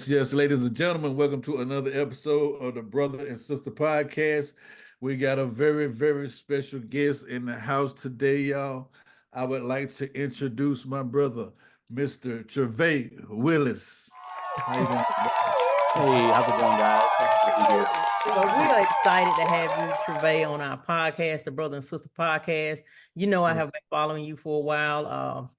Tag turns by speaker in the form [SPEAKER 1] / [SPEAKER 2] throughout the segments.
[SPEAKER 1] Yes, ladies and gentlemen, welcome to another episode of the Brother and Sister Podcast. We got a very, very special guest in the house today, y'all. I would like to introduce my brother, Mr. Travae Willis. How you doing?
[SPEAKER 2] Hey, how's it going, guys? Thank you for being here.
[SPEAKER 3] Well, we are excited to have you, Travae, on our podcast, the Brother and Sister Podcast. You know, I have been following you for a while,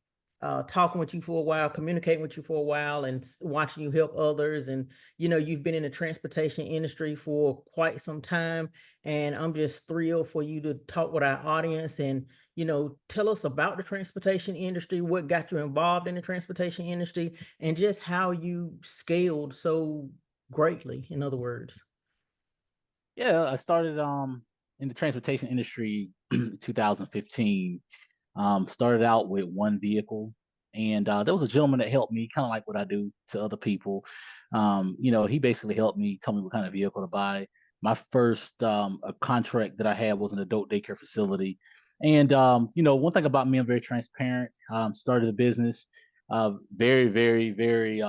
[SPEAKER 3] talking with you for a while, communicating with you for a while, and watching you help others. And, you know, you've been in the transportation industry for quite some time. And I'm just thrilled for you to talk with our audience and, you know, tell us about the transportation industry, what got you involved in the transportation industry, and just how you scaled so greatly, in other words.
[SPEAKER 2] Yeah, I started in the transportation industry 2015. Started out with one vehicle, and there was a gentleman that helped me, kind of like what I do to other people. He basically helped me, told me what kind of vehicle to buy. My first a contract that I had was an adult daycare facility, and one thing about me, I'm very transparent. Started a business, very, very, very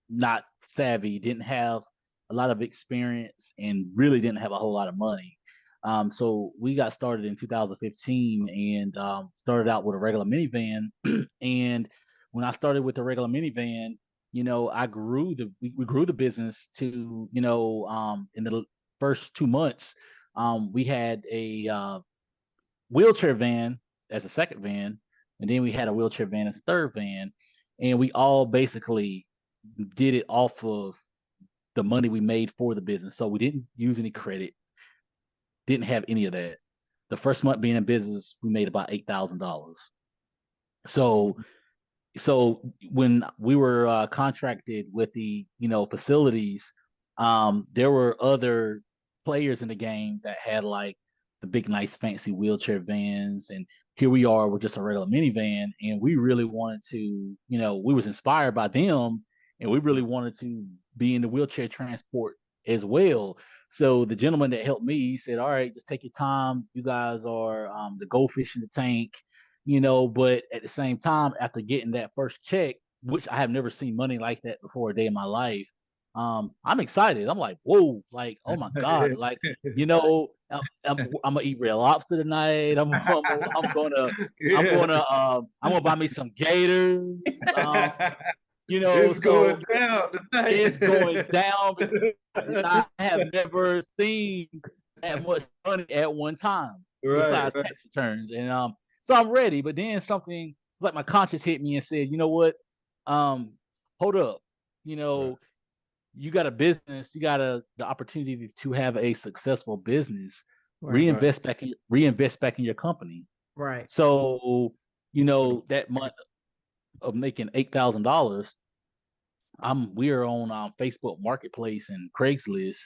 [SPEAKER 2] not savvy, didn't have a lot of experience, and really didn't have a whole lot of money. So we got started in 2015 and started out with a regular minivan. And when I started with the regular minivan, we grew the business to, in the first 2 months, we had a wheelchair van as a second van, and then we had a wheelchair van as a third van, and we all basically did it off of the money we made for the business. So we didn't use any credit, didn't have any of that. The first month being in business, we made about $8,000. So when we were contracted with the facilities, there were other players in the game that had like the big nice fancy wheelchair vans, and here we are with just a regular minivan, and we really wanted to, we was inspired by them, and we really wanted to be in the wheelchair transport as well. So the gentleman that helped me, he said, all right, just take your time. You guys are the goldfish in the tank, but at the same time, after getting that first check, which I have never seen money like that before a day in my life, I'm excited. I'm like, whoa, like, oh my God, like, I'm gonna eat real lobster tonight. I'm gonna buy me some gators.
[SPEAKER 1] It's going down tonight.
[SPEAKER 2] It's going down because I have never seen that much money at one time, besides tax returns. And so I'm ready. But then something like my conscience hit me and said, you know what? Hold up. You got a business, you got the opportunity to have a successful business, reinvest back in your company.
[SPEAKER 3] Right.
[SPEAKER 2] So, that month of making $8,000, we are on Facebook Marketplace and Craigslist,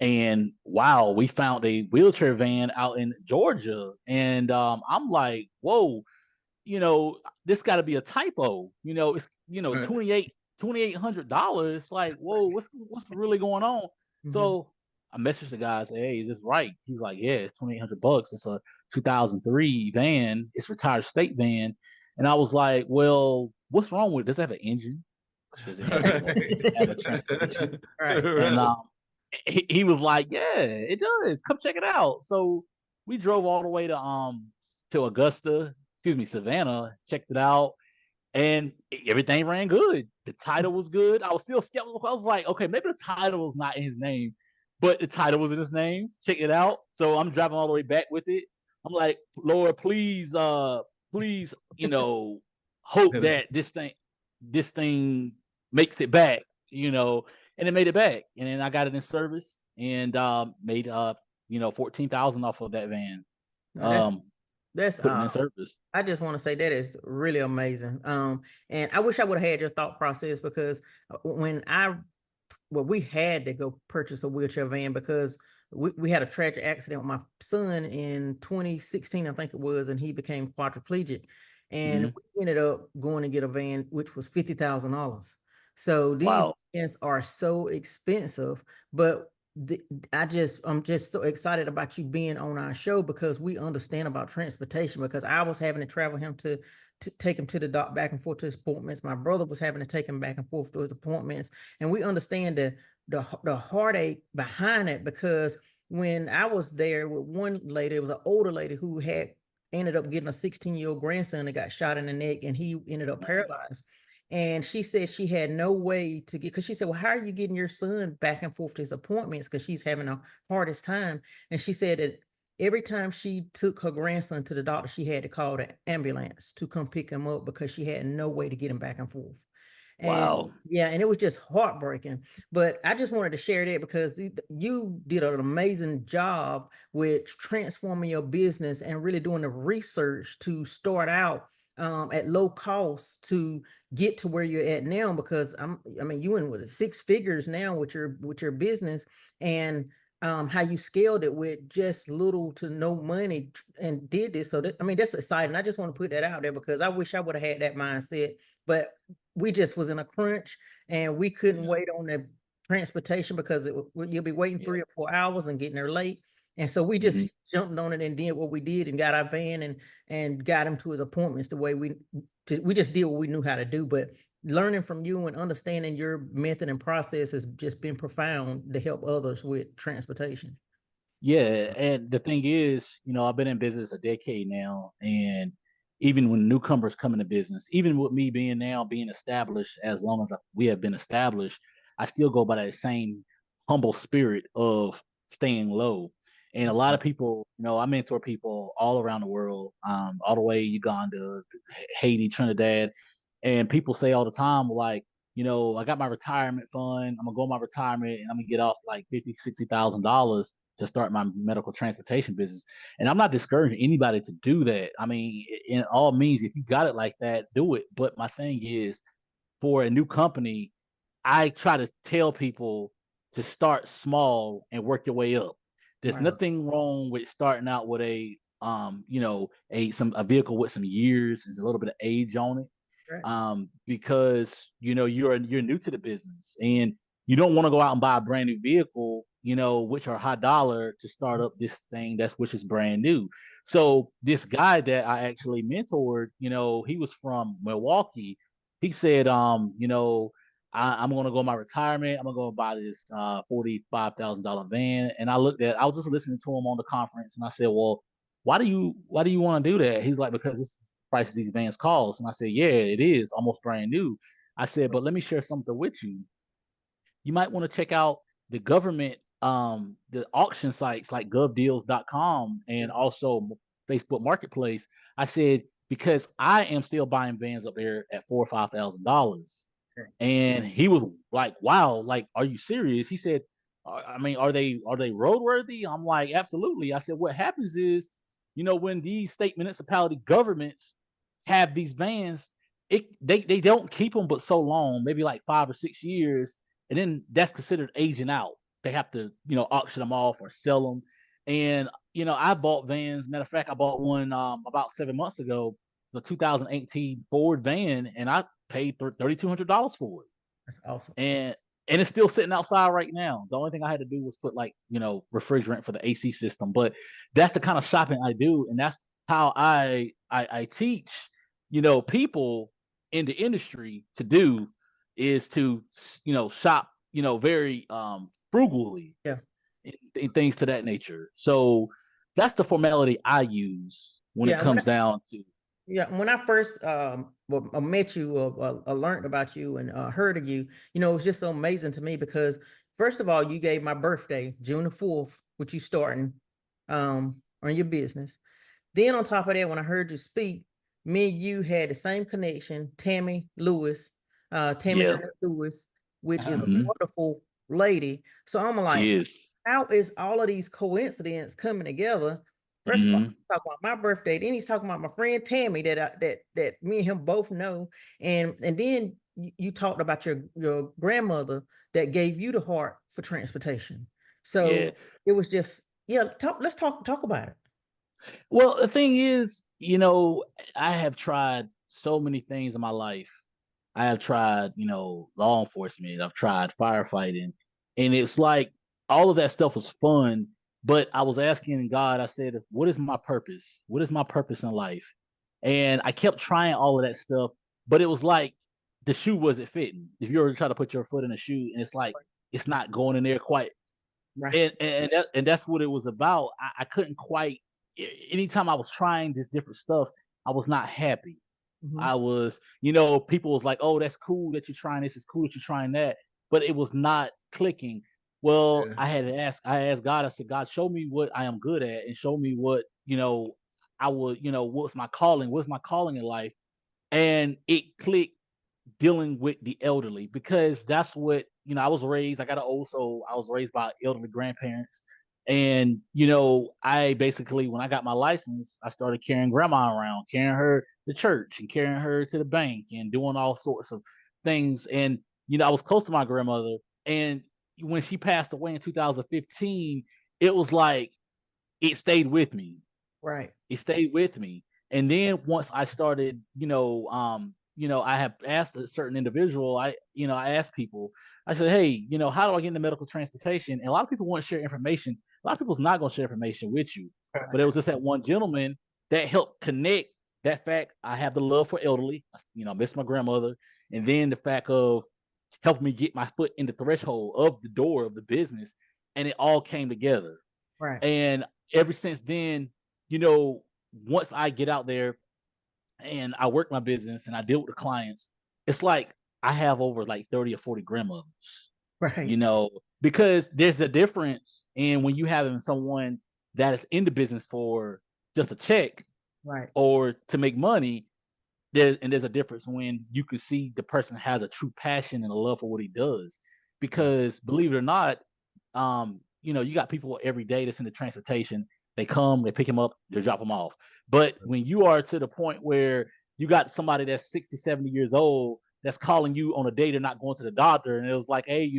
[SPEAKER 2] and wow, we found a wheelchair van out in Georgia, and I'm like, whoa, this got to be a typo. It's $2,800. Like, whoa, what's really going on? Mm-hmm. So I messaged the guy, say, hey, is this right? He's like, yeah, it's $2,800. It's a 2003 van. It's retired state van. And I was like, well, what's wrong with it? Does it have an engine? Does it have a transmission?
[SPEAKER 3] Right.
[SPEAKER 2] And he was like, yeah, it does. Come check it out. So we drove all the way to Savannah, checked it out, and everything ran good. The title was good. I was still skeptical. I was like, okay, maybe the title was not in his name, but the title was in his name. Check it out. So I'm driving all the way back with it. I'm like, Lord, please, hope that this thing makes it back, and it made it back. And then I got it in service and made $14,000 off of that van.
[SPEAKER 3] That's
[SPEAKER 2] putting in service.
[SPEAKER 3] I just want to say that is really amazing. And I wish I would have had your thought process, because we had to go purchase a wheelchair van because we had a tragic accident with my son in 2016, I think it was, and he became quadriplegic. And we ended up going to get a van, which was $50,000. So these vans are so expensive, but I'm just so excited about you being on our show, because we understand about transportation, because I was having to travel him to to take him to the doc, back and forth to his appointments. My brother was having to take him back and forth to his appointments. And we understand the heartache behind it, because when I was there with one lady, it was an older lady who had ended up getting a 16-year-old grandson that got shot in the neck, and he ended up paralyzed. And she said she had no way to get, because she said, well, how are you getting your son back and forth to his appointments? Because she's having the hardest time. And she said that every time she took her grandson to the doctor, she had to call the ambulance to come pick him up, because she had no way to get him back and forth.
[SPEAKER 2] Wow.
[SPEAKER 3] And yeah, and it was just heartbreaking. But I just wanted to share that because you did an amazing job with transforming your business and really doing the research to start out at low cost to get to where you're at now. Because I mean, you in with 6 figures now with your business, and how you scaled it with just little to no money and did this. So that, I mean, that's exciting. I just want to put that out there because I wish I would have had that mindset, but we just was in a crunch and we couldn't wait on the transportation because you'll be waiting 3 or 4 hours and getting there late. And so we just jumped on it and did what we did and got our van and got him to his appointments the way we just did what we knew how to do. But learning from you and understanding your method and process has just been profound to help others with transportation.
[SPEAKER 2] Yeah, and the thing is, I've been in business a decade now, and even when newcomers come into business, even with me being established, as long as we have been established, I still go by that same humble spirit of staying low. And a lot of people, I mentor people all around the world, all the way Uganda, to Haiti, Trinidad, and people say all the time, like, I got my retirement fund. I'm gonna go on my retirement and I'm gonna get off like $50,000, $60,000 to start my medical transportation business. And I'm not discouraging anybody to do that. I mean, in all means, if you got it like that, do it. But my thing is, for a new company, I try to tell people to start small and work your way up. There's nothing wrong with starting out with a a vehicle with some years and a little bit of age on it. Because you're new to the business and you don't want to go out and buy a brand new vehicle, which are high dollar to start up this thing which is brand new. So this guy that I actually mentored, he was from Milwaukee. He said, I'm gonna go my retirement. I'm gonna go buy this $45,000 van. And I was just listening to him on the conference, and I said, well, why do you want to do that? He's like, because this is the price these vans cost. And I said, yeah, it is almost brand new. I said, but let me share something with you. You might want to check out the government, the auction sites like govdeals.com and also Facebook Marketplace. I said, because I am still buying vans up there at $4,000 or $5,000. And he was like, wow, like, are you serious? He said, I mean, are they roadworthy? I'm like, absolutely. I said, what happens is, when these state municipality governments have these vans, they don't keep them but so long, maybe like 5 or 6 years, and then that's considered aging out. They have to, auction them off or sell them. And I bought vans. Matter of fact, I bought one about 7 months ago, the 2018 Ford van, and I paid $3,200 for it.
[SPEAKER 3] That's awesome.
[SPEAKER 2] And it's still sitting outside right now. The only thing I had to do was put like, refrigerant for the AC system. But that's the kind of shopping I do, and that's how I teach, people in the industry to do, is to shop, very frugally.
[SPEAKER 3] Yeah.
[SPEAKER 2] And things to that nature. So that's the formality I use when it comes down to.
[SPEAKER 3] Yeah, when I first met you or learned about you and heard of you, it was just so amazing to me because first of all, you gave my birthday, June the 4th, which you starting on your business. Then on top of that, when I heard you speak, me and you had the same connection, Tammy Lewis, Lewis, which is a wonderful lady. So I'm like,
[SPEAKER 2] she is.
[SPEAKER 3] How is all of these coincidences coming together? First of all, he's talking about my birthday. Then he's talking about my friend Tammy that me and him both know. And then you talked about your grandmother that gave you the heart for transportation. So it was just, let's talk about it.
[SPEAKER 2] Well, the thing is, I have tried so many things in my life. I have tried, law enforcement. I've tried firefighting. And it's like all of that stuff was fun. But I was asking God, I said, what is my purpose? What is my purpose in life? And I kept trying all of that stuff, but it was like the shoe wasn't fitting. If you ever try to put your foot in a shoe and it's like it's not going in there quite,
[SPEAKER 3] Right.
[SPEAKER 2] and that's what it was about. I couldn't quite. Anytime I was trying this different stuff, I was not happy. I was, people was like, "Oh, that's cool that you're trying this. It's cool that you're trying that," but it was not clicking. Well,
[SPEAKER 1] Yeah.
[SPEAKER 2] I asked God. I said, "God, show me what I am good at, and show me what I would, what's my calling? What's my calling in life?" And it clicked dealing with the elderly because that's what I was raised. I got an old soul. I was raised by elderly grandparents, and I basically, when I got my license, I started carrying grandma around, carrying her to church and carrying her to the bank and doing all sorts of things. And I was close to my grandmother, and when she passed away in 2015, it was like it stayed with me.
[SPEAKER 3] Right.
[SPEAKER 2] It stayed with me. And then once I started, I have asked a certain individual, I asked people, I said, "Hey, how do I get into medical transportation?" And a lot of people want to share information. A lot of people's not going to share information with you. But it was just that one gentleman that helped connect that fact. I have the love for elderly, I miss my grandmother. And then the fact of helping me get my foot in the threshold of the door of the business. And it all came together.
[SPEAKER 3] Right.
[SPEAKER 2] And ever since then, you know, once I get out there and I work my business and I deal with the clients, it's like I have over like 30 or 40 grandmothers,
[SPEAKER 3] Right.
[SPEAKER 2] because there's a difference in when you having someone that is in the business for just a check
[SPEAKER 3] Right.
[SPEAKER 2] or to make money. There's a difference when you can see the person has a true passion and a love for what he does. Because believe it or not, you got people every day that's in the transportation. They come, they pick him up, they drop him off. But when you are to the point where you got somebody that's 60, 70 years old that's calling you on a day they're not going to the doctor, and it was like, "Hey,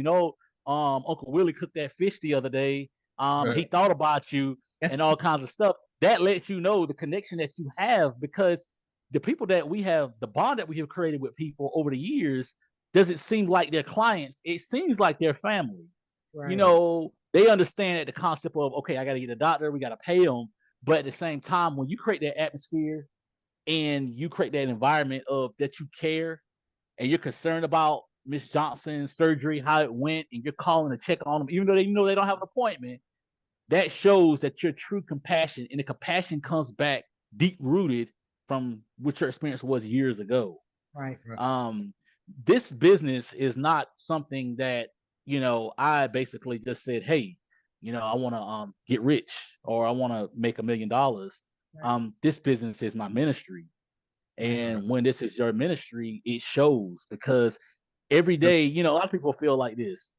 [SPEAKER 2] Uncle Willie cooked that fish the other day. He
[SPEAKER 1] Right.
[SPEAKER 2] thought about you," and all kinds of stuff. That lets you know the connection that you have, because the people that we have, the bond that we have created with people over the years, doesn't seem like they're clients. It seems like they're family.
[SPEAKER 3] Right.
[SPEAKER 2] They understand that the concept of, okay, I got to get a doctor, we got to pay them. But at the same time, when you create that atmosphere and you create that environment of that you care and you're concerned about Miss Johnson's surgery, how it went, and you're calling to check on them, even though they know they don't have an appointment, that shows that your true compassion, and the compassion comes back deep rooted from what your experience was years ago.
[SPEAKER 3] Right.
[SPEAKER 2] um this business is not something that I basically just said, "Hey, I want to get rich, or I want to make $1 million."
[SPEAKER 3] Right.
[SPEAKER 2] This business is my ministry.
[SPEAKER 3] Right.
[SPEAKER 2] And when this is your ministry, it shows, because every day, a lot of people feel like this,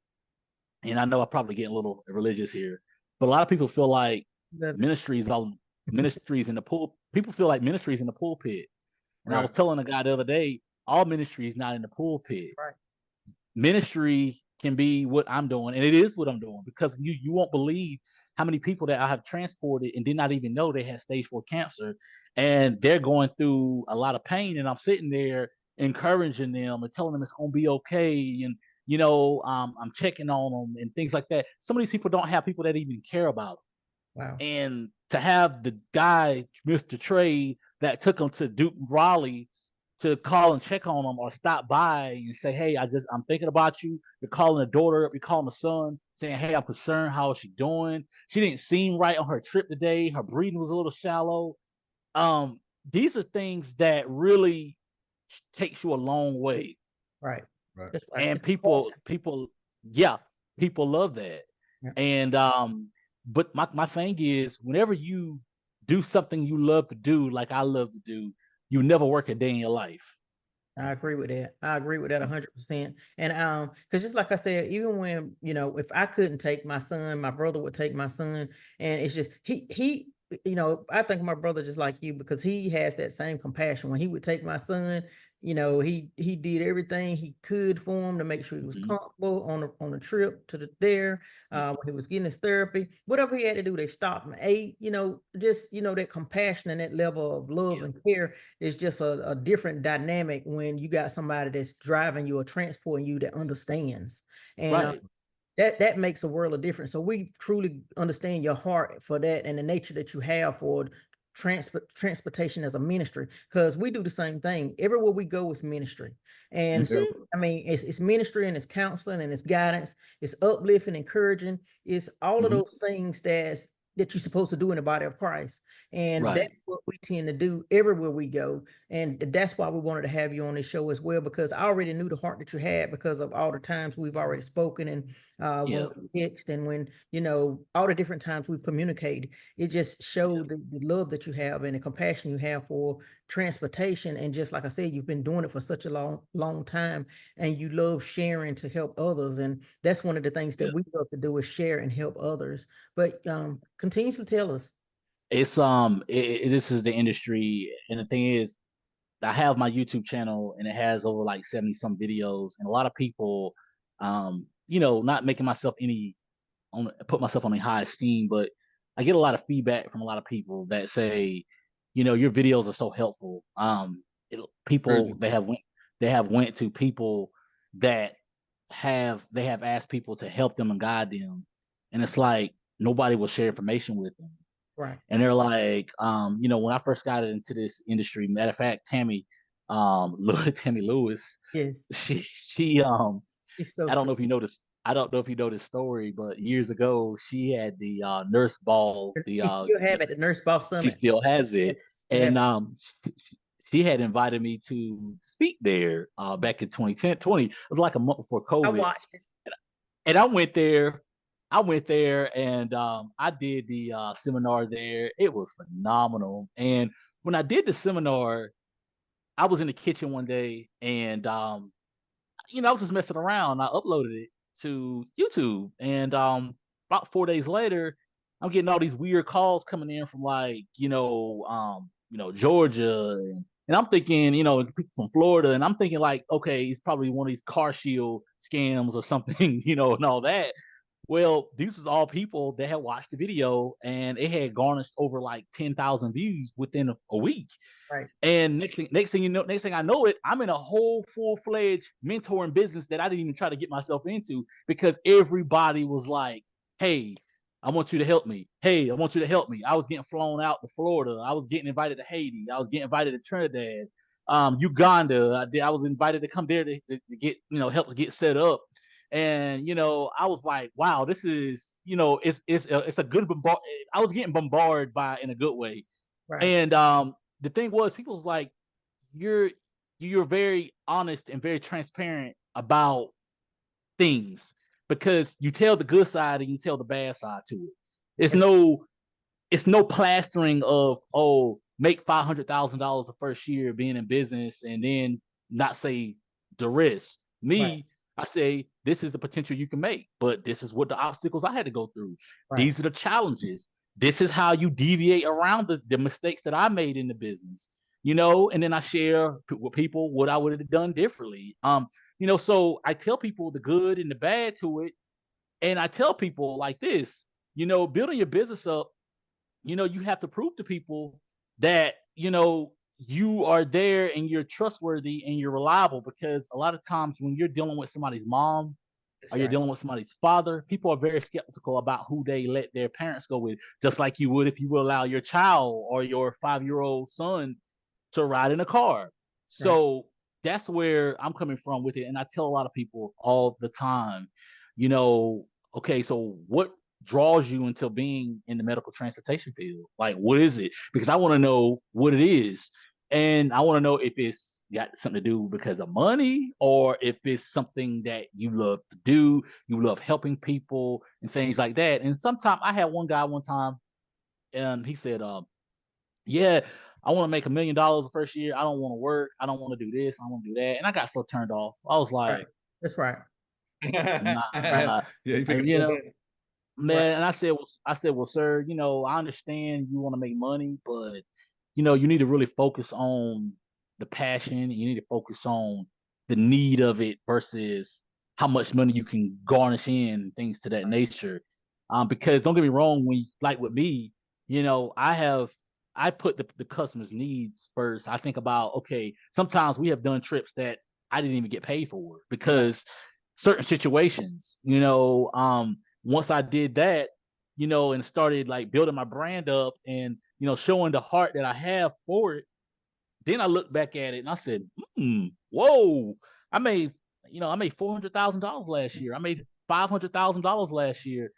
[SPEAKER 2] and I know I'm probably getting a little religious here, but a lot of people feel like
[SPEAKER 3] Good.
[SPEAKER 2] ministries in the pool. People feel like ministries in the pulpit. And I was
[SPEAKER 1] Right.
[SPEAKER 2] telling a guy the other day, all ministry is not in the pulpit.
[SPEAKER 3] Right.
[SPEAKER 2] Ministry can be what I'm doing, and it is what I'm doing, because you won't believe how many people that I have transported and did not even know they had stage 4 cancer, and they're going through a lot of pain, and I'm sitting there encouraging them and telling them it's going to be okay, and I'm checking on them and things like that. Some of these people don't have people that even care about
[SPEAKER 3] Wow.
[SPEAKER 2] them. And to have the guy, Mr. Trey, that took them to Duke Raleigh to call and check on them, or stop by and say, "Hey, I'm thinking about you." You're calling the daughter up, you're calling the son, saying, "Hey, I'm concerned. How is she doing? She didn't seem right on her trip today. Her breathing was a little shallow." These are things that really takes you a long way.
[SPEAKER 3] Right.
[SPEAKER 1] Right.
[SPEAKER 3] That's right.
[SPEAKER 2] And
[SPEAKER 3] It's awesome.
[SPEAKER 2] yeah, people love that.
[SPEAKER 3] Yeah.
[SPEAKER 2] And but my thing is, whenever you do something you love to do, like I love to do, you never work a day in your life.
[SPEAKER 3] I agree with that. I agree with that 100%. And because just like I said, even when if I couldn't take my son, my brother would take my son, and it's just he. I think my brother just like you, because he has that same compassion. When he would take my son, he did everything he could for him to make sure he was
[SPEAKER 2] Mhm.
[SPEAKER 3] comfortable on the trip to there. When he was getting his therapy, whatever he had to do, they stopped and ate. Just that compassion and that level of love
[SPEAKER 2] Yeah.
[SPEAKER 3] and care is just a different dynamic when you got somebody that's driving you or transporting you that understands. And
[SPEAKER 2] Right.
[SPEAKER 3] that makes a world of difference. So we truly understand your heart for that and the nature that you have for transportation as a ministry, because we do the same thing. Everywhere we go is ministry. And so, I mean, it's ministry and it's counseling and it's guidance, it's uplifting, encouraging, it's all of those things that you're supposed to do in the body of Christ. And that's what we tend to do everywhere we go. And that's why we wanted to have you on this show as well, because I already knew the heart that you had because of all the times we've already spoken and when we text and when, you know, all the different times we've communicated. It just showed the love that you have and the compassion you have for transportation. And just like I said, you've been doing it for such a long time, and you love sharing to help others. And that's one of the things that we love to do, is share and help others. But continuously tell us.
[SPEAKER 2] It's this is the industry, and the thing is, I have my YouTube channel and it has over like 70 some videos, and a lot of people, you know, not making myself put myself on a high esteem, but I get a lot of feedback from a lot of people that say, you know, your videos are so helpful. People they have went to people that they have asked people to help them and guide them, and it's like nobody will share information with them.
[SPEAKER 3] Right.
[SPEAKER 2] And they're like, you know, when I first got into this industry, matter of fact, Tammy Lewis,
[SPEAKER 3] yes,
[SPEAKER 2] she
[SPEAKER 3] she's so
[SPEAKER 2] I don't know
[SPEAKER 3] sweet.
[SPEAKER 2] if you noticed. I don't know if you know this story, but years ago she had the nurse ball.
[SPEAKER 3] She still have it, the Nurse Ball
[SPEAKER 2] She
[SPEAKER 3] Summit.
[SPEAKER 2] still has it,
[SPEAKER 3] Yes, she still have
[SPEAKER 2] and
[SPEAKER 3] it.
[SPEAKER 2] she had invited me to speak there back in 2010. It was like a month before
[SPEAKER 3] I
[SPEAKER 2] COVID,
[SPEAKER 3] watched it.
[SPEAKER 2] and I went there. I went there and I did the seminar there. It was phenomenal. And when I did the seminar, I was in the kitchen one day and you know, I was just messing around. I uploaded it to YouTube, and about 4 days later, I'm getting all these weird calls coming in from like, you know, Georgia, and I'm thinking, you know, people from Florida, and I'm thinking like, okay, it's probably one of these car shield scams or something, you know, and all that. Well, these was all people that had watched the video, and it had garnished over like 10,000 views within a week.
[SPEAKER 3] Right.
[SPEAKER 2] And next thing I know it, I'm in a whole full-fledged mentoring business that I didn't even try to get myself into, because everybody was like, "Hey, I want you to help me. Hey, I want you to help me." I was getting flown out to Florida. I was getting invited to Haiti. I was getting invited to Trinidad, Uganda. I was invited to come there to get, you know, help to get set up. And, you know, I was like, wow, this is, you know, it's a good bombard. I was getting bombarded by in a good way.
[SPEAKER 3] Right.
[SPEAKER 2] And the thing was, people was like, you're very honest and very transparent about things, because you tell the good side and you tell the bad side to it. It's
[SPEAKER 3] It's
[SPEAKER 2] no plastering of, oh, make $500,000 the first year being in business and then not say the risk.
[SPEAKER 3] right.
[SPEAKER 2] I say this is the potential you can make, but this is what the obstacles I had to go through.
[SPEAKER 3] Right.
[SPEAKER 2] These are the challenges. This is how you deviate around the mistakes that I made in the business, you know. And then I share with people what I would have done differently. You know, so I tell people the good and the bad to it, and I tell people like this, you know, building your business up, you know, you have to prove to people that, you know, you are there and you're trustworthy and you're reliable, because a lot of times when you're dealing with somebody's mom
[SPEAKER 3] That's
[SPEAKER 2] or you're
[SPEAKER 3] right.
[SPEAKER 2] dealing with somebody's father, people are very skeptical about who they let their parents go with, just like you would if you would allow your child or your 5-year-old son to ride in a car.
[SPEAKER 3] That's right.
[SPEAKER 2] So that's where I'm coming from with it. And I tell a lot of people all the time, you know, okay, so what draws you into being in the medical transportation field? Like, what is it? Because I want to know what it is. And I want to know if it's got something to do because of money, or if it's something that you love to do, you love helping people and things like that. And sometimes I had one guy one time, and he said, yeah, I want to make $1 million the first year. I don't want to work. I don't want to do this. I don't want to do that. And I got so turned off. I was
[SPEAKER 3] Right.
[SPEAKER 2] like,
[SPEAKER 3] That's right.
[SPEAKER 2] nah.
[SPEAKER 1] Yeah, you pick
[SPEAKER 2] And
[SPEAKER 1] up
[SPEAKER 2] you
[SPEAKER 1] on
[SPEAKER 2] know,
[SPEAKER 1] that.
[SPEAKER 3] Right.
[SPEAKER 2] man, and I said, well, sir, you know, I understand you want to make money, but you know, you need to really focus on the passion. You need to focus on the need of it versus how much money you can garnish in, things to that
[SPEAKER 3] Right.
[SPEAKER 2] nature. Because don't get me wrong, when like with me, you know, I put the customer's needs first. I think about, okay, sometimes we have done trips that I didn't even get paid for
[SPEAKER 3] Right.
[SPEAKER 2] because certain situations, you know, once I did that, and started like building my brand up and, showing the heart that I have for it. Then I looked back at it and I said, whoa, I made, I made $400,000 last year. I made $500,000 last year.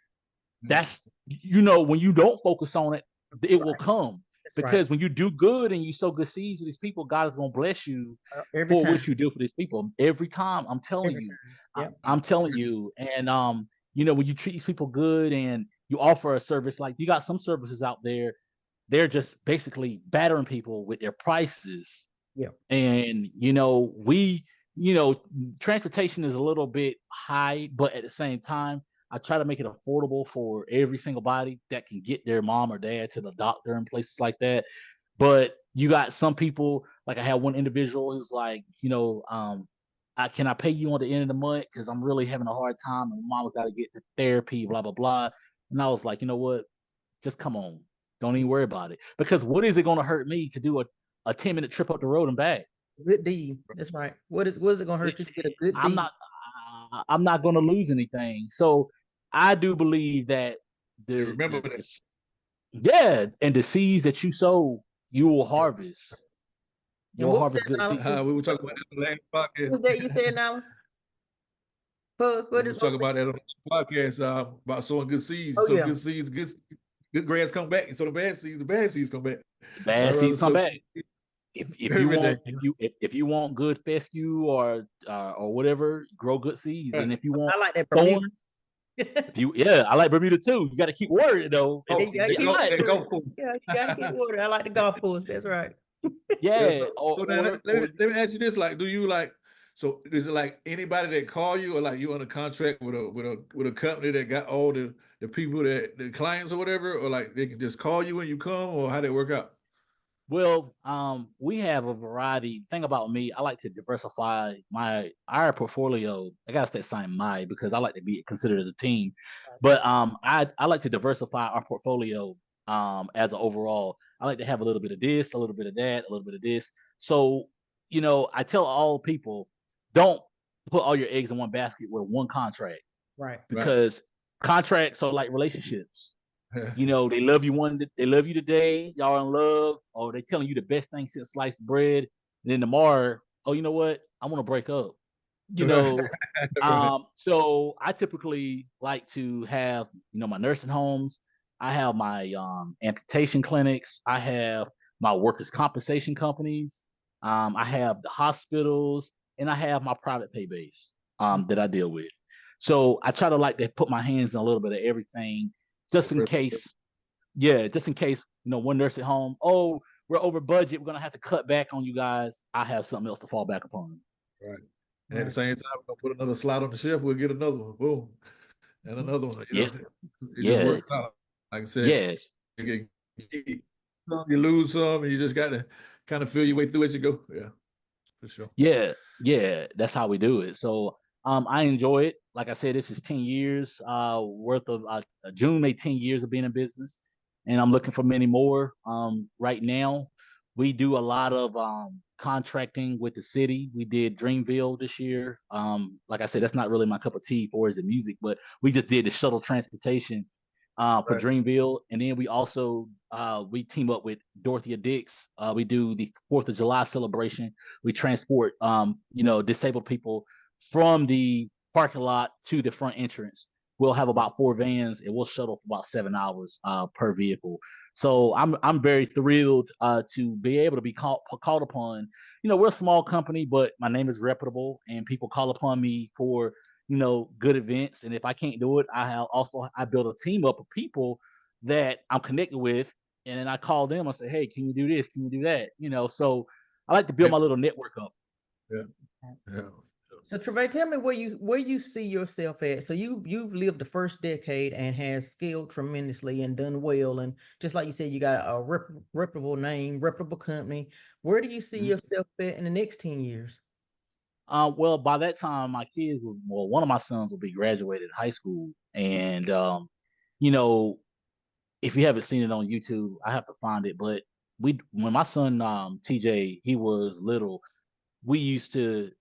[SPEAKER 2] That's, when you don't focus on it, it will come.
[SPEAKER 3] That's
[SPEAKER 2] Because
[SPEAKER 3] right.
[SPEAKER 2] when you do good and you sow good seeds with these people, God is going to bless you
[SPEAKER 3] Every
[SPEAKER 2] for
[SPEAKER 3] time.
[SPEAKER 2] what you do for these people. Every time. I'm telling
[SPEAKER 3] Every
[SPEAKER 2] you.
[SPEAKER 3] time. Yep.
[SPEAKER 2] I'm telling you. And, when you treat these people good and you offer a service, like you got some services out there, they're just basically battering people with their prices.
[SPEAKER 3] Yeah.
[SPEAKER 2] And, we, transportation is a little bit high, but at the same time, I try to make it affordable for every single body that can get their mom or dad to the doctor and places like that. But you got some people, like I had one individual who's like, can I pay you on the end of the month? Because I'm really having a hard time and mama's got to get to therapy, blah, blah, blah. And I was like, you know what? Just come on. Don't even worry about it. Because what is it going to hurt me to do a 10-minute trip up the road and back?
[SPEAKER 3] Good deed. That's right. What is it going to hurt you to get a good
[SPEAKER 2] I'm
[SPEAKER 3] deed?
[SPEAKER 2] I'm not going to lose anything. So I do believe that
[SPEAKER 1] Remember that.
[SPEAKER 2] and the seeds that you sow, you will harvest.
[SPEAKER 3] And
[SPEAKER 2] You'll
[SPEAKER 3] what was
[SPEAKER 2] harvest
[SPEAKER 3] that,
[SPEAKER 2] good
[SPEAKER 3] Alice?
[SPEAKER 2] seeds.
[SPEAKER 1] We were talking about that on the last
[SPEAKER 3] What was that you said, Alice?
[SPEAKER 1] We were talking about that on the podcast about sowing good seeds.
[SPEAKER 3] Oh,
[SPEAKER 1] So
[SPEAKER 3] yeah.
[SPEAKER 1] good seeds, good grass come back, and so the bad seeds come back.
[SPEAKER 2] The
[SPEAKER 1] So
[SPEAKER 2] bad
[SPEAKER 1] I'd rather
[SPEAKER 2] seeds come
[SPEAKER 1] sow
[SPEAKER 2] back.
[SPEAKER 1] good seeds
[SPEAKER 2] If you
[SPEAKER 1] every
[SPEAKER 2] want
[SPEAKER 1] day.
[SPEAKER 2] if you want good fescue or whatever, grow good seeds. And if you want
[SPEAKER 3] I like that Bermuda.
[SPEAKER 2] thorns, I like Bermuda too. You got to keep watering though.
[SPEAKER 3] Yeah,
[SPEAKER 1] Oh,
[SPEAKER 3] you gotta
[SPEAKER 1] that
[SPEAKER 3] keep
[SPEAKER 1] golf,
[SPEAKER 3] watering.
[SPEAKER 1] that golf course.
[SPEAKER 3] Yeah, you gotta keep watering. I like the golf course. That's right.
[SPEAKER 2] Yeah.
[SPEAKER 1] So now let me ask you this: like, do you like? So is it like anybody that call you, or like you on a contract with a company that got all the people the clients or whatever, or like they can just call you when you come, or how they work out?
[SPEAKER 2] Well, we have a variety. Thing about me, I like to diversify our portfolio. I gotta start saying my because I like to be considered as a team. But I like to diversify our portfolio as an overall. I like to have a little bit of this, a little bit of that, a little bit of this. So, I tell all people, don't put all your eggs in one basket with one contract
[SPEAKER 3] Right.
[SPEAKER 2] because contracts are like relationships. They love you they love you today, y'all in love, or they telling you the best thing since sliced bread. And then tomorrow, oh, you know what? I want to break up.
[SPEAKER 1] Right.
[SPEAKER 2] So I typically like to have, my nursing homes. I have my amputation clinics. I have my workers' compensation companies. I have the hospitals, and I have my private pay base that I deal with. So I try to like to put my hands in a little bit of everything, just in case. Yeah, just in case one nursing home. Oh, we're over budget. We're gonna have to cut back on you guys. I have something else to fall back upon.
[SPEAKER 1] Right. And at the same time, we're gonna put another slot on the shelf. We'll get another one. Boom. And another one.
[SPEAKER 2] Yeah,
[SPEAKER 1] It just
[SPEAKER 2] yeah,
[SPEAKER 1] works out. Like I said,
[SPEAKER 2] yes.
[SPEAKER 1] you lose some, and you just got to kind of feel your way through as you go. Yeah, for sure.
[SPEAKER 2] Yeah, that's how we do it. So I enjoy it. Like I said, this is 10 years worth of June made 10 years of being in business, and I'm looking for many more. Right now, we do a lot of contracting with the city. We did Dreamville this year. Like I said, that's not really my cup of tea for is the music, but we just did the shuttle transportation for
[SPEAKER 1] Right.
[SPEAKER 2] Dreamville, and then we also we team up with Dorothea Dix. We do the 4th of July celebration. We transport disabled people from the parking lot to the front entrance. We'll have about 4 vans and we'll shuttle for about 7 hours per vehicle. So I'm very thrilled to be able to be called upon. We're a small company, but my name is reputable, and people call upon me for good events. And if I can't do it, I build a team up of people that I'm connected with, and then I call them and say, hey, can you do this? Can you do that? So I like to build my little network up.
[SPEAKER 1] Yeah. Yeah.
[SPEAKER 3] So Travae, tell me where you see yourself at. So you've lived the first decade and has scaled tremendously and done well. And just like you said, you got a reputable name, reputable company. Where do you see yourself at in the next 10 years?
[SPEAKER 2] Well, by that time, my kids one of my sons will be graduated high school, and if you haven't seen it on YouTube, I have to find it. But when my son TJ, he was little, we used to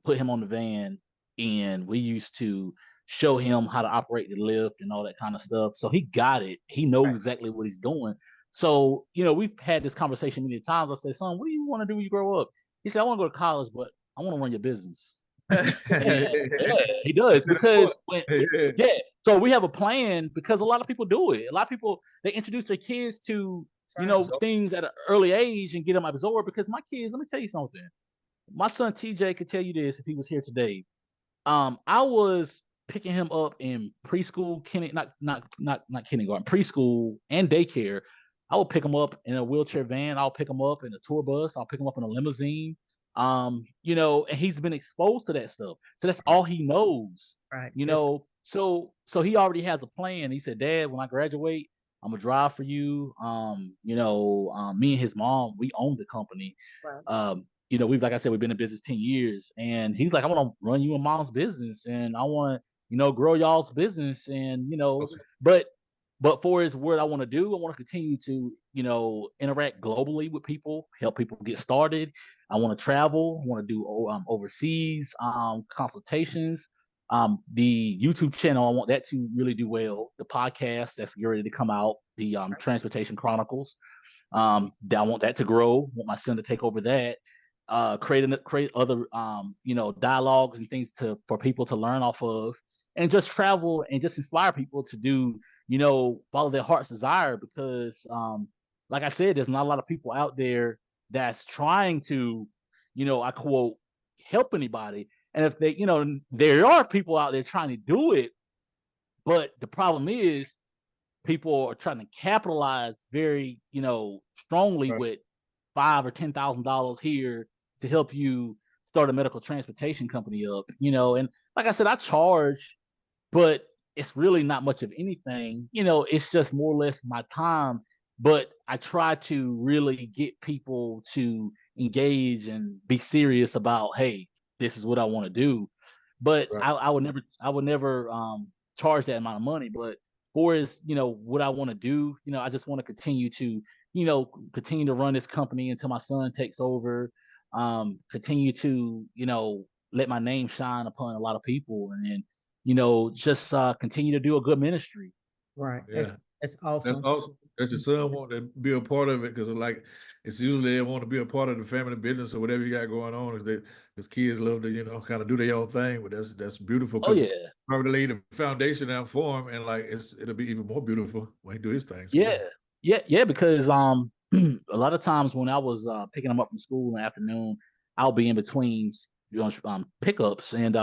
[SPEAKER 2] put him on the van, and we used to show him how to operate the lift and all that kind of stuff. So he got it. He knows exactly what he's doing. So, we've had this conversation many times. I said, son, what do you want to do when you grow up? He said, I want to go to college, but I want to run your business. And, yeah, he does, because yeah. So we have a plan, because a lot of people do it. A lot of people, they introduce their kids to, things at an early age and get them absorbed. Because my kids, let me tell you something. My son TJ could tell you this if he was here today. I was picking him up in preschool, not kindergarten, preschool and daycare. I will pick him up in a wheelchair van. I'll pick him up in a tour bus. I'll pick him up in a limousine. And he's been exposed to that stuff. So that's all he knows.
[SPEAKER 3] Right.
[SPEAKER 2] So he already has a plan. He said, Dad, when I graduate, I'm gonna drive for you. Me and his mom, we own the company.
[SPEAKER 3] Right.
[SPEAKER 2] Like I said, we've been in business 10 years, and he's like, I want to run you and mom's business, and I want to, grow y'all's business. And, but for his word, I want to continue to, interact globally with people, help people get started. I want to travel. I want to do overseas consultations. The YouTube channel, I want that to really do well. The podcast that's ready to come out, the Transportation Chronicles. I want that to grow. I want my son to take over that. Create other dialogues and things for people to learn off of, and just travel and just inspire people to do, follow their heart's desire. Because like I said, there's not a lot of people out there that's trying to, I quote, help anybody. And if they, there are people out there trying to do it, but the problem is people are trying to capitalize very, strongly with $5,000 or $10,000 here to help you start a medical transportation company up, and like I said, I charge, but it's really not much of anything, it's just more or less my time. But I try to really get people to engage and be serious about, hey, this is what I want to do. But I would never charge that amount of money. But for as what I want to do, I just want to continue to continue to run this company until my son takes over. Continue to let my name shine upon a lot of people, and then just continue to do a good ministry.
[SPEAKER 3] Right.
[SPEAKER 1] Yeah.
[SPEAKER 3] That's awesome.
[SPEAKER 1] That's awesome that your son want to be a part of it, because it's usually they want to be a part of the family business or whatever you got going on. Because kids love to kind of do their own thing, but that's beautiful.
[SPEAKER 2] Oh yeah,
[SPEAKER 1] probably lay the foundation out for him, and like it'll be even more beautiful when he do his thing. So
[SPEAKER 2] yeah. Because a lot of times when I was picking him up from school in the afternoon, I'll be in between pickups, and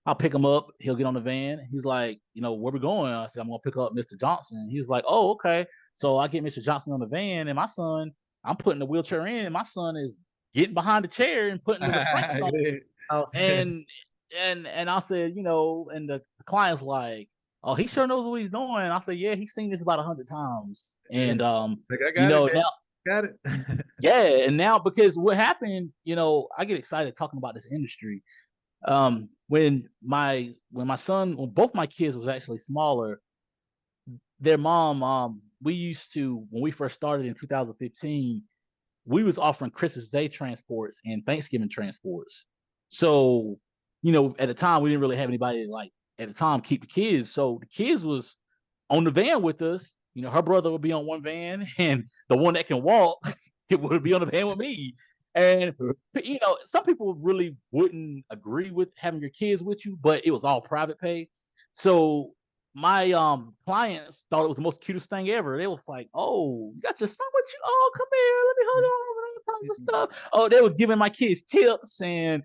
[SPEAKER 2] I'll pick him up. He'll get on the van. He's like, where we going? I said, I'm gonna pick up Mr. Johnson. He was like, oh, okay. So I get Mr. Johnson on the van, and my son, I'm putting the wheelchair in, and my son is getting behind the chair and putting the restraints on. And I said, and the client's like, oh, he sure knows what he's doing. I said, yeah, he's seen this about 100 times. And
[SPEAKER 1] like, I got it,
[SPEAKER 2] now
[SPEAKER 1] got it.
[SPEAKER 2] yeah, and now, because what happened, I get excited talking about this industry. When both my kids was actually smaller, their mom, when we first started in 2015, we was offering Christmas Day transports and Thanksgiving transports. So, at the time we didn't really have anybody at the time keep the kids. So the kids was on the van with us. Her brother would be on one van, and the one that can walk, it would be on the van with me. And some people really wouldn't agree with having your kids with you, but it was all private pay. So my clients thought it was the most cutest thing ever. They was like, "Oh, you got your son with you? Oh, come here, let me hold on, tons of stuff." Oh, they was giving my kids tips and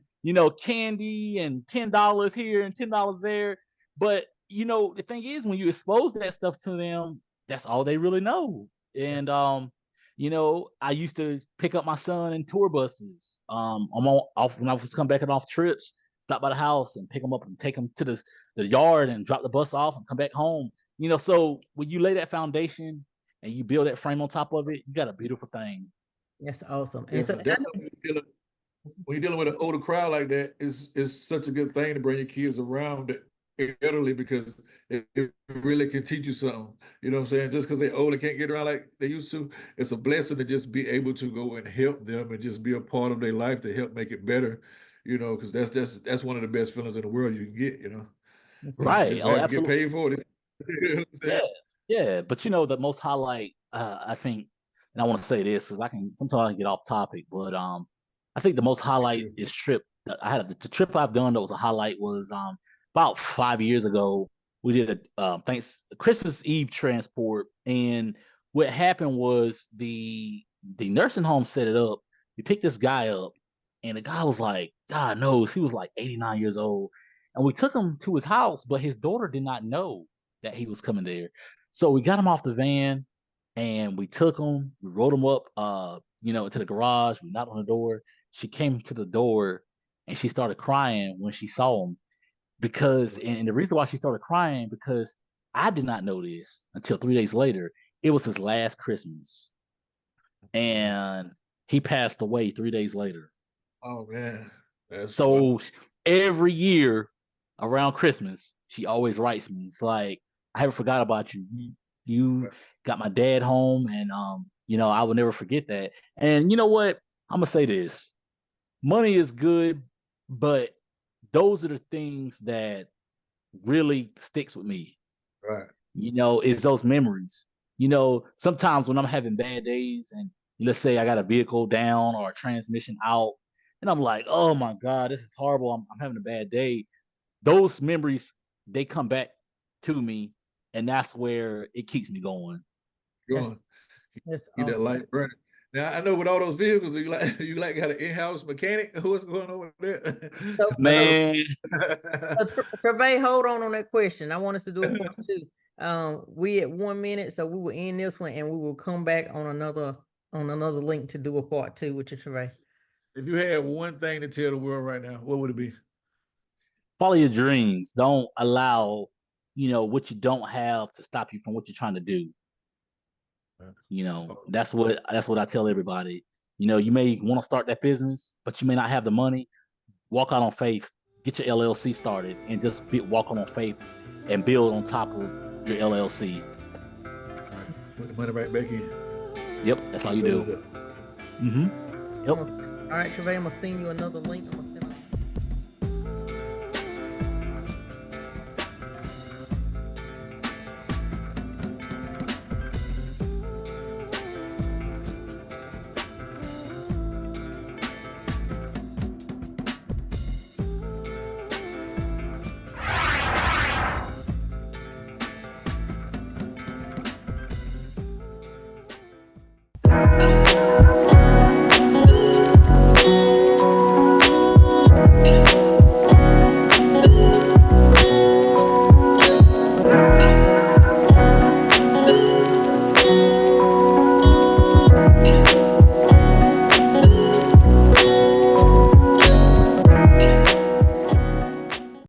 [SPEAKER 2] candy and $10 here and $10 there. But the thing is, when you expose that stuff to them, that's all they really know. And I used to pick up my son in tour buses. Off when I was coming back off trips, stop by the house and pick him up and take him to the yard and drop the bus off and come back home. So when you lay that foundation and you build that frame on top of it, you got a beautiful thing.
[SPEAKER 3] That's awesome.
[SPEAKER 1] And so when you're dealing with an older crowd like that, it's such a good thing to bring your kids around elderly, because it really can teach you something. You know what I'm saying? Just because they're old and can't get around like they used to, it's a blessing to just be able to go and help them and just be a part of their life to help make it better. Because that's one of the best feelings in the world you can get.
[SPEAKER 2] Right.
[SPEAKER 1] Just
[SPEAKER 2] Oh,
[SPEAKER 1] have to get
[SPEAKER 2] absolutely.
[SPEAKER 1] paid for it. You know what I'm saying?
[SPEAKER 2] Yeah. But the most highlight, I think, and I want to say this because sometimes I can get off topic, but I think the most highlight
[SPEAKER 1] Too.
[SPEAKER 2] is trip. I had the trip I've done that was a highlight was about 5 years ago. We did a Christmas Eve transport, and what happened was the nursing home set it up. We picked this guy up, and the guy was like, God knows, he was like 89 years old. And we took him to his house, but his daughter did not know that he was coming there. So we got him off the van and we took him, we rode him up into the garage, we knocked on the door. She came to the door and she started crying when she saw him because and the reason why she started crying because I did not know this until 3 days later. It was his last Christmas and he passed away 3 days later.
[SPEAKER 1] Oh man, that's wild.
[SPEAKER 2] So every year around Christmas, she always writes me. It's like, I haven't forgot about you. You got my dad home, and I will never forget that. And you know what? I'm gonna say this: money is good, but those are the things that really sticks with me.
[SPEAKER 1] Right.
[SPEAKER 2] Is those memories. Sometimes when I'm having bad days and let's say I got a vehicle down or a transmission out, and I'm like, oh my God, this is horrible. I'm having a bad day. Those memories, they come back to me, and that's where it keeps me going.
[SPEAKER 3] That's,
[SPEAKER 1] Going.
[SPEAKER 3] that's
[SPEAKER 1] Get that
[SPEAKER 3] awesome.
[SPEAKER 1] light burning. Now I know with all those vehicles, you like got an in-house mechanic. What's going on with that?
[SPEAKER 2] Man,
[SPEAKER 3] Travae, hold on that question. I want us to do a part two. We at 1 minute, so we will end this one and we will come back on another link to do a part two with you, Travae.
[SPEAKER 1] If you had one thing to tell the world right now, what would it be?
[SPEAKER 2] follow your dreams. Don't allow, what you don't have to stop you from what you're trying to do. That's what I tell everybody. You may want to start that business, but you may not have the money. Walk out on faith, get your LLC started, and just walk on faith and build on top of your LLC.
[SPEAKER 1] Put the money right back in.
[SPEAKER 2] Yep, that's how you do.
[SPEAKER 3] Yep. All right, Travae, I'm gonna send you another link.